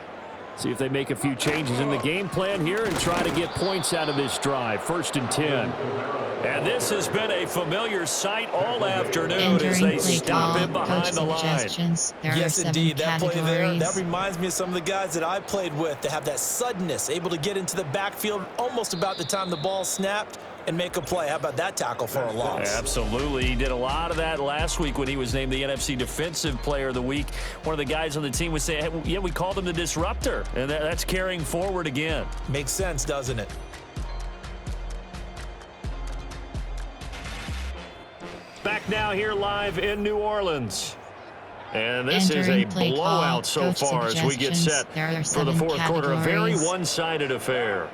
Speaker 3: See if they make a few changes in the game plan here and try to get points out of this drive. 1st and 10. And this has been a familiar sight all afternoon as they stop him behind the line.
Speaker 4: Yes, indeed. That play there, that reminds me of some of the guys that I played with. They have that suddenness, able to get into the backfield almost about the time the ball snapped and make a play. How about that tackle for a loss?
Speaker 3: Absolutely. He did a lot of that last week when he was named the NFC Defensive Player of the Week. One of the guys on the team would say, hey, yeah, we called him the disruptor, and that's carrying forward again.
Speaker 4: Makes sense, doesn't it?
Speaker 3: Back now here live in New Orleans. And this is a blowout so far as we get set for the 4th quarter. A very one-sided affair.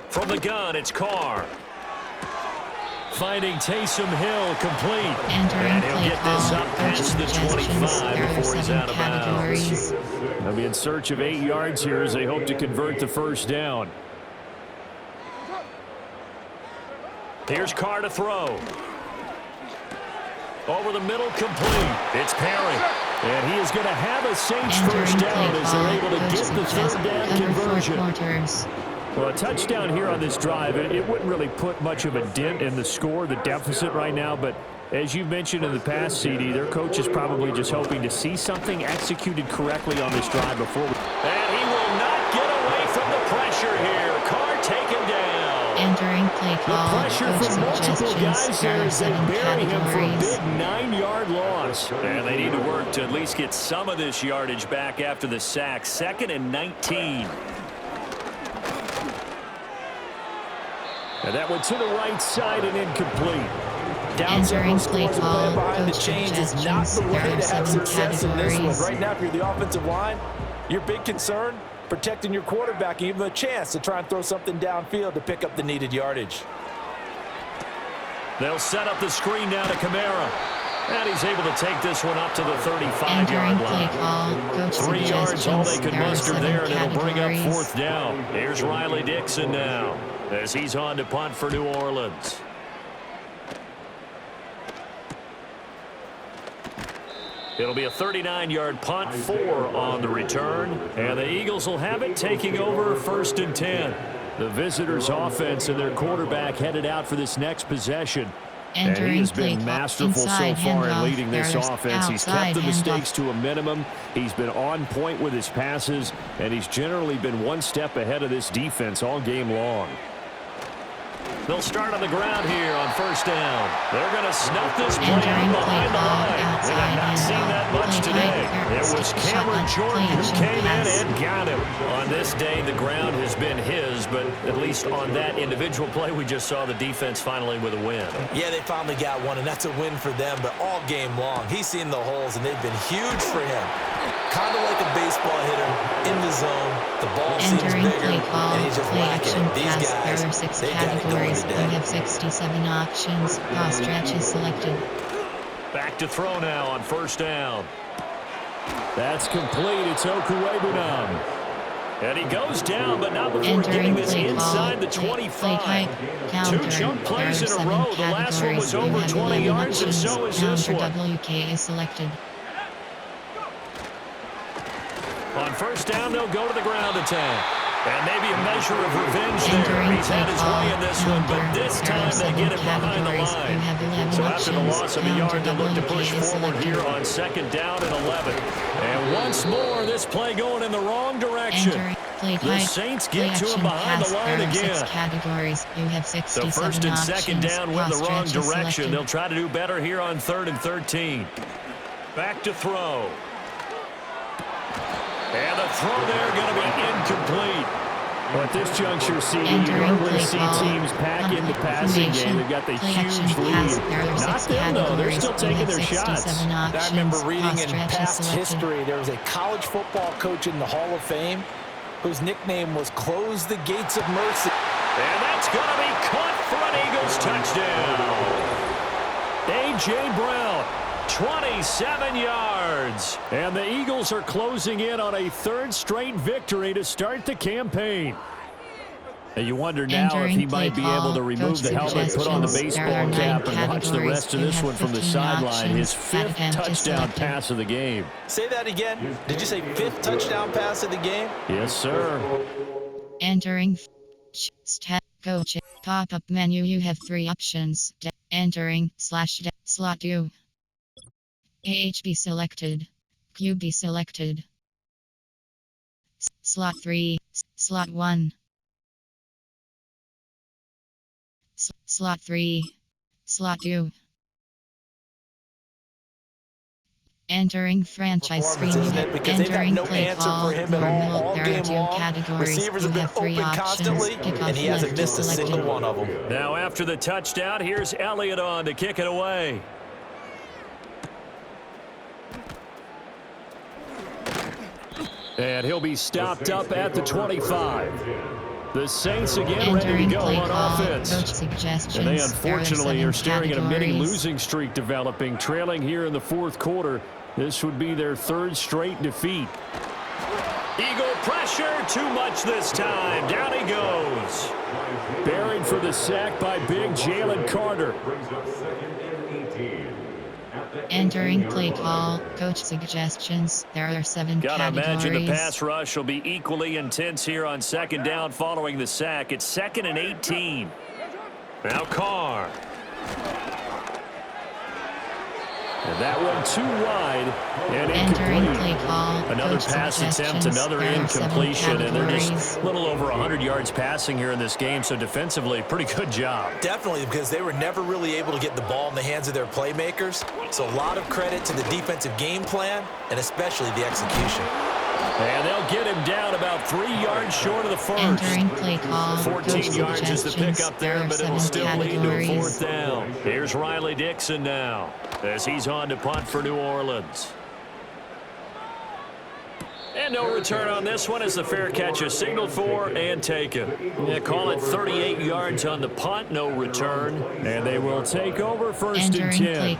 Speaker 3: From the gun, it's Carr. Finding Taysom Hill complete. And he'll get this up past the 25 before he's out of bounds. They'll be in search of 8 yards here as they hope to convert the 1st down. Here's Carr to throw. Over the middle, complete. It's Perry. And he is going to have a Saints 1st down as they're able to get the 3rd down conversion. Well, a touchdown here on this drive, it wouldn't really put much of a dent in the score, the deficit right now, but as you mentioned in the past, CD, their coach is probably just hoping to see something executed correctly on this drive before. And he will not get away from the pressure here. Carr taken down.
Speaker 2: Entering play call.
Speaker 3: The pressure from multiple guys there as they bury him for a big 9-yard loss. And they need to work to at least get some of this yardage back after the sack. 2nd and 19. And that went to the right side and incomplete.
Speaker 2: Entering play call, coach
Speaker 4: is not the way to have success in this one.
Speaker 2: categories.
Speaker 4: Right now, if you're the offensive line, your big concern, protecting your quarterback and give him a chance to try and throw something downfield to pick up the needed yardage.
Speaker 3: They'll set up the screen down to Kamara. And he's able to take this one up to the 35-yard line. 3 yards, all they could muster there, and it'll bring up 4th down. Here's Riley Dixon now as he's on to punt for New Orleans. It'll be a 39-yard punt, 4 on the return. And the Eagles will have it, taking over 1st and 10. The visitors' offense and their quarterback headed out for this next possession. And he has been masterful so far in leading this offense. He's kept the mistakes to a minimum. He's been on point with his passes, and he's generally been one step ahead of this defense all game long. They'll start on the ground here on 1st down. They're going to snuff this play out behind the line. We have not seen that much today. It was Cameron Jordan who came in and got him. On this day, the ground has been his, but at least on that individual play, we just saw the defense finally with a win.
Speaker 4: Yeah, they finally got one, and that's a win for them, but all game long, he's seen the holes, and they've been huge for him. Kind of like a baseball hitter in the zone. The ball seems bigger, and he's just lacking. These guys, they got it going today.
Speaker 2: We have 67 options. Pass stretch is selected.
Speaker 3: Back to throw now on 1st down. That's complete. It's Okuwebunam. And he goes down, but not before getting this inside the 25. 2 jump plays in a row. The last one was over 20 yards, and so is this one.
Speaker 2: WK is selected.
Speaker 3: On 1st down, they'll go to the ground attack. And maybe a measure of revenge there. He's had his way in this one, but this time they get it behind the line. So after the loss of a yard, they look to push forward here on 2nd down and 11. And once more, this play going in the wrong direction. The Saints get to him behind the line again. So 1st and 2nd down went the wrong direction. They'll try to do better here on 3rd and 13. Back to throw. And the throw there going to be incomplete. Well, at this juncture, CD, you normally see teams pack in the passing game. They've got the huge lead. Not them, though. They're still taking their shots.
Speaker 4: I remember reading in past history, there was a college football coach in the Hall of Fame whose nickname was Close the Gates of Mercy.
Speaker 1: And that's going to be caught for an Eagles touchdown. A.J. Brown, 27 yards. And the Eagles are closing in on a third straight victory to start the campaign. And you wonder now if he might be able to remove the helmet, put on the baseball cap, and watch the rest of this one from the sideline. His fifth touchdown pass of the game.
Speaker 4: Say that again. Did you say fifth touchdown pass of the game?
Speaker 3: Yes, sir.
Speaker 2: Entering coach pop-up menu. You have 3 options. Entering slot 2. AHB selected. QB selected. Slot 3. Slot 1. Slot 3. Slot 2. Entering franchise screen. Entering play call. Normal. There are 2 categories. You have 3 options. Kickoff
Speaker 4: and he hasn't missed a
Speaker 2: selected.
Speaker 4: single one of them.
Speaker 1: Now after the touchdown, here's Elliott on to kick it away. And he'll be stopped up at the 25. The Saints again ready to go on offense. And they unfortunately are staring at a mini losing streak developing, trailing here in the fourth quarter. This would be their 3rd straight defeat. Eagle pressure, too much this time. Down he goes. Buried for the sack by big Jalen Carter.
Speaker 2: Entering play call, coach suggestions. There are 7
Speaker 1: Gotta
Speaker 2: categories.
Speaker 1: imagine the pass rush will be equally intense here on second down following the sack. It's 2nd and 18. Now Carr. And that one too wide and incomplete. Another pass attempt, another incompletion, and they're just a little over 100 yards passing here in this game, so defensively, pretty good job.
Speaker 4: Definitely, because they were never really able to get the ball in the hands of their playmakers, so a lot of credit to the defensive game plan and especially the execution.
Speaker 1: And they'll get him down about 3 yards short of the first.
Speaker 2: Entering play call.
Speaker 1: 14 yards is the pickup there, but it'll still lead to a 4th down. Here's Riley Dixon now as he's on to punt for New Orleans. And no return on this one as the fair catch is signaled for and taken. Yeah, call it 38 yards on the punt, no return. And they will take over 1st and 10.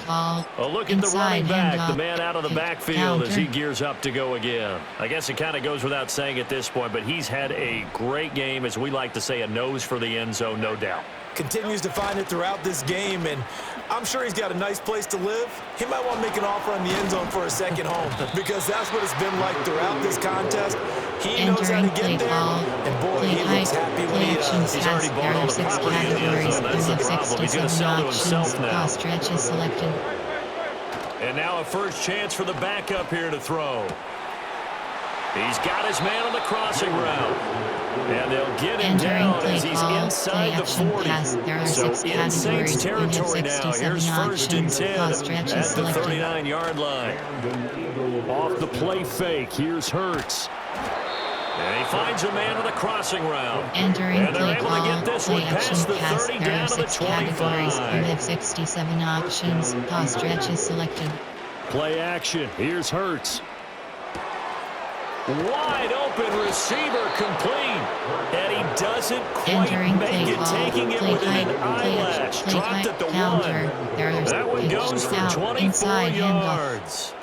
Speaker 1: A look at the running back, the man out of the backfield as he gears up to go again. I guess it kind of goes without saying at this point, but he's had a great game, as we like to say, a nose for the end zone, no doubt.
Speaker 4: Continues to find it throughout this game, and I'm sure he's got a nice place to live. He might want to make an offer on the end zone for a second home because that's what it's been like throughout this contest. He knows how to get there, and boy, he looks happy when he does.
Speaker 1: He's already bought all the property in the end zone. That's the problem. He's going to sell to himself now.
Speaker 2: Stretch is selected.
Speaker 1: And now a first chance for the backup here to throw. He's got his man on the crossing route. And they'll get him down as he's inside the 40. So in Saints territory now. Here's 1st and 10 at the 39-yard line. Off the play fake, here's Hurts. And he finds a man on the crossing route. And they're able to get this one past the 30 down to the 25.
Speaker 2: You have 67 options. Pass stretch is selected.
Speaker 3: Play action, here's Hurts.
Speaker 1: Wide open receiver complete. And he doesn't quite make it, taking it within an eyelash. Dropped at the 1. That one goes for 24 yards.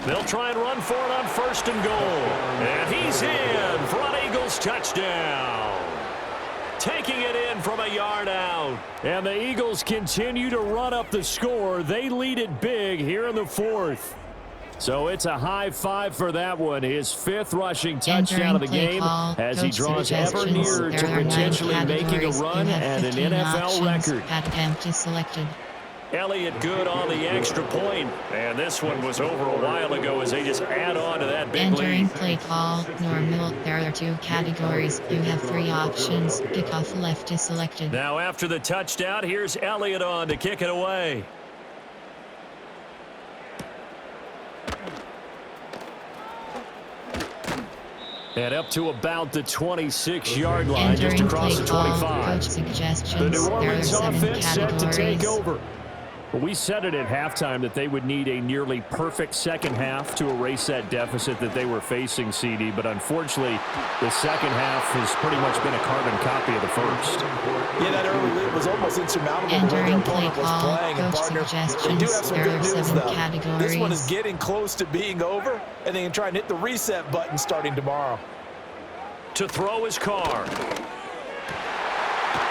Speaker 1: They'll try and run for it on 1st and goal. And he's in for an Eagles touchdown. Taking it in from a yard out.
Speaker 3: And the Eagles continue to run up the score. They lead it big here in the 4th. So it's a high 5 for that one. His 5th rushing touchdown of the game as he draws ever nearer to potentially making a run at an NFL record.
Speaker 2: Attempt is selected.
Speaker 1: Elliott good on the extra point. And this one was over a while ago as they just add on to that big lead.
Speaker 2: Entering play call, normal. There are 2 categories. You have 3 options. Kickoff left is selected.
Speaker 1: Now after the touchdown, here's Elliott on to kick it away.
Speaker 3: And up to about the 26-yard line, just across the 25. The New Orleans offense set to take over. We said it at halftime that they would need a nearly perfect second half to erase that deficit that they were facing, CD. But unfortunately, the second half has pretty much been a carbon copy of the first.
Speaker 4: Yeah, that early lead was almost insurmountable the way their opponent was playing. And partner, they do have some good news, though. This one is getting close to being over, and they can try and hit the reset button starting tomorrow.
Speaker 3: To throw his Carr.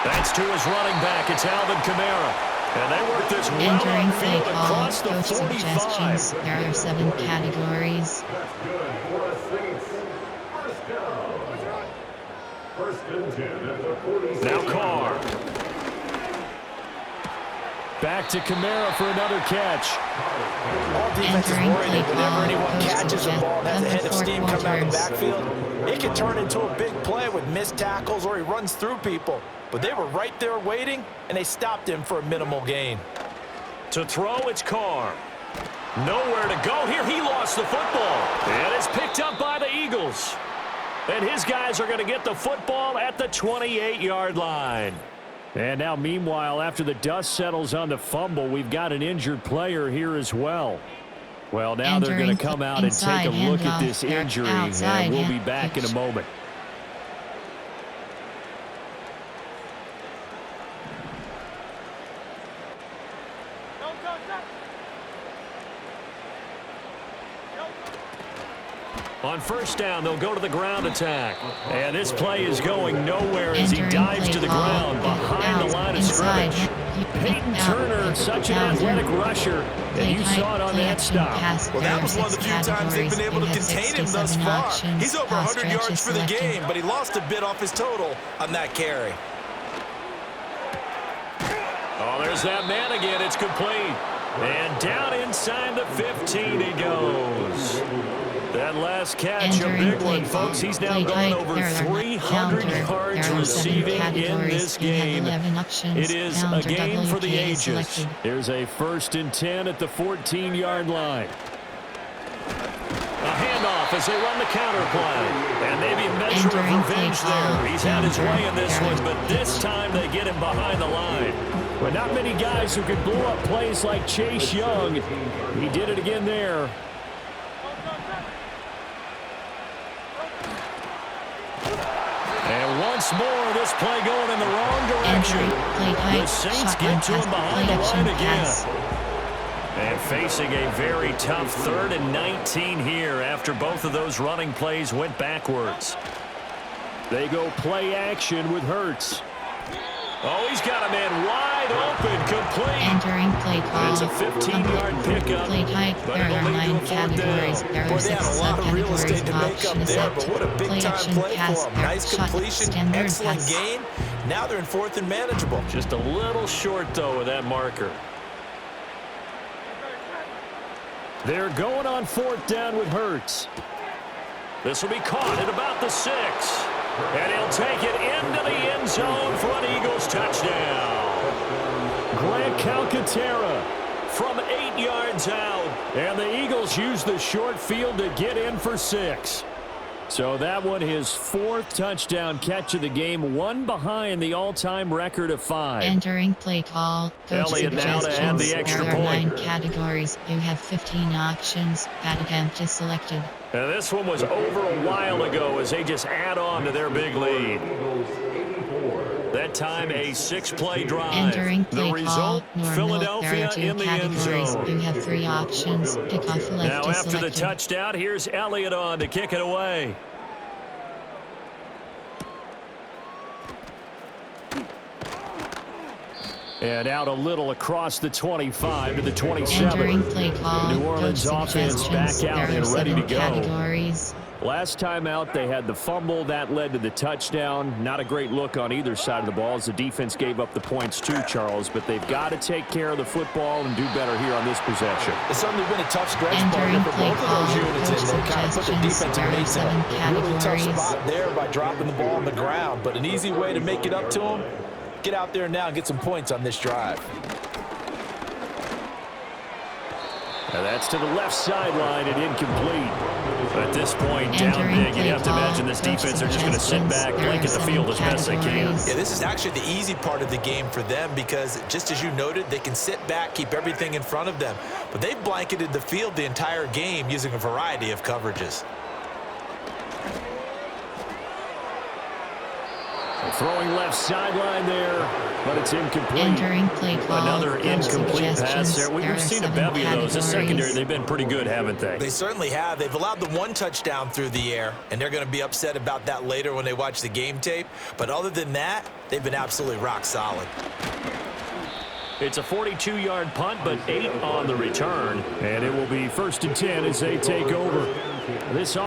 Speaker 3: That's to his running back. It's Alvin Kamara. And they work this well
Speaker 2: entering play call,
Speaker 3: across the
Speaker 2: coach
Speaker 3: 45.
Speaker 2: suggestions. There are 7 categories.
Speaker 5: That's good for a Saints. First down. First and 10 at the 46.
Speaker 3: Now Carr. Back to Kamara for another catch.
Speaker 4: All defense is worried that whenever anyone catches a ball and has a head of steam coming out of the backfield, it can turn into a big play with missed tackles or he runs through people. But they were right there waiting, and they stopped him for a minimal gain.
Speaker 3: To throw, it's Carr. Nowhere to go here. He lost the football. And it's picked up by the Eagles. And his guys are going to get the football at the 28-yard line. And now, meanwhile, after the dust settles on the fumble, we've got an injured player here as well. Well, now they're going to come out and take a look at this injury, and we'll be back in a moment. On first down, they'll go to the ground attack. And this play is going nowhere as he dives to the ground behind the line of scrimmage. Peyton Turner, such an athletic rusher, and you saw it on that stop.
Speaker 4: Well, that was one of the few times they've been able to contain him thus far. He's over 100 yards for the game, but he lost a bit off his total on that carry.
Speaker 3: Oh, there's that man again. It's complete. And down inside the 15 he goes. That last catch, a big one, folks. He's now gone over 300 yards receiving in this game. It is a game for the ages. Here's a 1st and 10 at the 14-yard line. A handoff as they run the counter play. And maybe a measure of revenge there. He's had his way in this one, but this time they get him behind the line. But not many guys who could blow up plays like Chase Young. He did it again there. And once more, this play going in the wrong direction. The Saints get to him behind the line again. And facing a very tough 3rd and 19 here after both of those running plays went backwards. They go play action with Hurts. Oh, he's got a man wide open, complete.
Speaker 2: Entering play call.
Speaker 3: It's a 15-yard pickup.
Speaker 2: Play type. There are 9 categories. There are 6 subcategories of options set.
Speaker 4: But what a big-time play for him. Nice completion, excellent gain. Now they're in 4th and manageable.
Speaker 3: Just a little short, though, with that marker. They're going on 4th down with Hurts. This will be caught at about the 6. And he'll take it into the end zone for an Eagles touchdown. Grant Calcaterra from 8 yards out. And the Eagles use the short field to get in for 6. So that one, his 4th touchdown catch of the game, one behind the all-time record of 5.
Speaker 2: Entering play call.
Speaker 3: Elliott now to add the extra
Speaker 2: point. There are 9
Speaker 3: point.
Speaker 2: categories. You have 15 options. That attempt is selected.
Speaker 3: And this one was over a while ago as they just add on to their big lead. That time a 6-play drive.
Speaker 2: Entering play
Speaker 3: the result,
Speaker 2: call.
Speaker 3: Philadelphia in the end zone.
Speaker 2: You have 3 options. Pick off left
Speaker 3: Now
Speaker 2: is
Speaker 3: after
Speaker 2: selected.
Speaker 3: the touchdown, here's Elliott on to kick it away. And out a little across the 25 to the 27.
Speaker 2: Entering play call.
Speaker 3: New Orleans offense back out and ready to go.
Speaker 2: Categories.
Speaker 3: Last time out, they had the fumble. That led to the touchdown. Not a great look on either side of the ball as the defense gave up the points too, Charles. But they've got to take care of the football and do better here on this possession.
Speaker 4: It's certainly been a tough stretch, partner, for both of those units. And they kind of put the defensive mates in a really tough spot there by dropping the ball on the ground. But an easy way to make it up to them, get out there now and get some points on this drive.
Speaker 3: And that's to the left sideline and incomplete. A this point, down big, you'd have to imagine this defense are just going to sit back, blanket the field as best they can.
Speaker 4: Yeah, this is actually the easy part of the game for them because, just as you noted, they can sit back, keep everything in front of them. But they've blanketed the field the entire game using a variety of coverages.
Speaker 3: Throwing left sideline there, but it's incomplete.
Speaker 2: Entering play call.
Speaker 3: Another incomplete pass there. We've seen a bevy of those. The
Speaker 2: categories.
Speaker 3: secondary, they've been pretty good, haven't they?
Speaker 4: They certainly have. They've allowed the one touchdown through the air, and they're going to be upset about that later when they watch the game tape. But other than that, they've been absolutely rock solid.
Speaker 3: It's a 42-yard punt, but 8 on the return. And it will be 1st and 10 as they take over. This